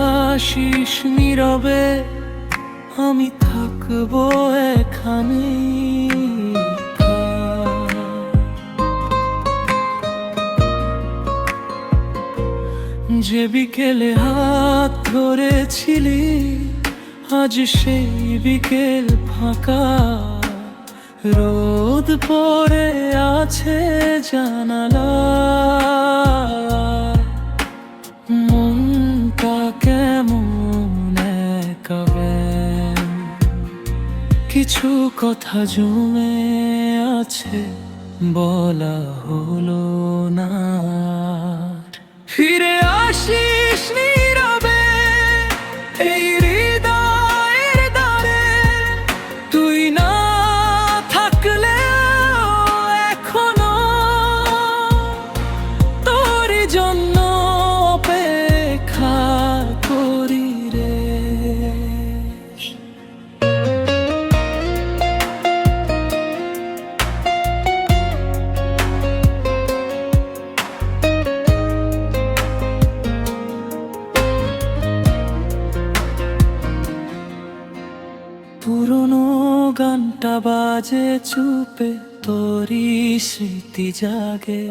আসিস নীরবে, আমি থাকবো এখানে। যে বিকেলে হাত ধরেছিলি, আজ সেই বিকেল ফাঁকা। রোদ পড়ে আছে জানালায়, মনটা কেমন একাবে। কিছু কথা জমে আছে, বলা হলো না। ফিরে আসিস নীরবে এই হৃদয়ের দ্বারে, তুই না থাকলেও এখনো তোর জন্য অপেক্ষা করি রে। পুরনো গানটা বাজে চুপে, তোরই স্মৃতি জাগে।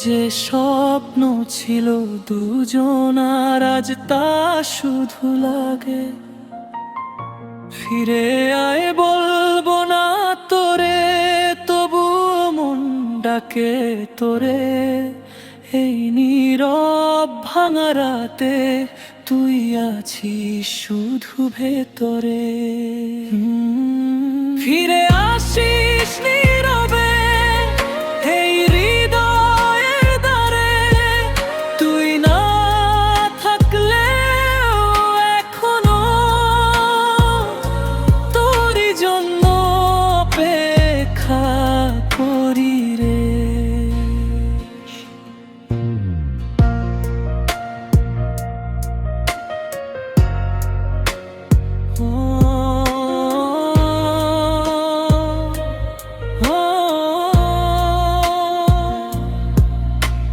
যে স্বপ্ন ছিল দুজনার, আজ তা শুধু লাগে। ফিরে আয় বলবো না তোরে, তবু মন ডাকে তোরে। এই নীরব ভাঙা রাতে তুই আছিস শুধু ভেতরে। ফিরে আসিস নীরবে এই হৃদয়ের দ্বারে, তুই না থাকলেও এখনো তোরই জন্য অপেক্ষা করি রে।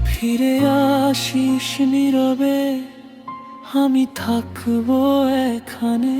ফিরে আসিস নীরবে, আমি থাকবো এখানে।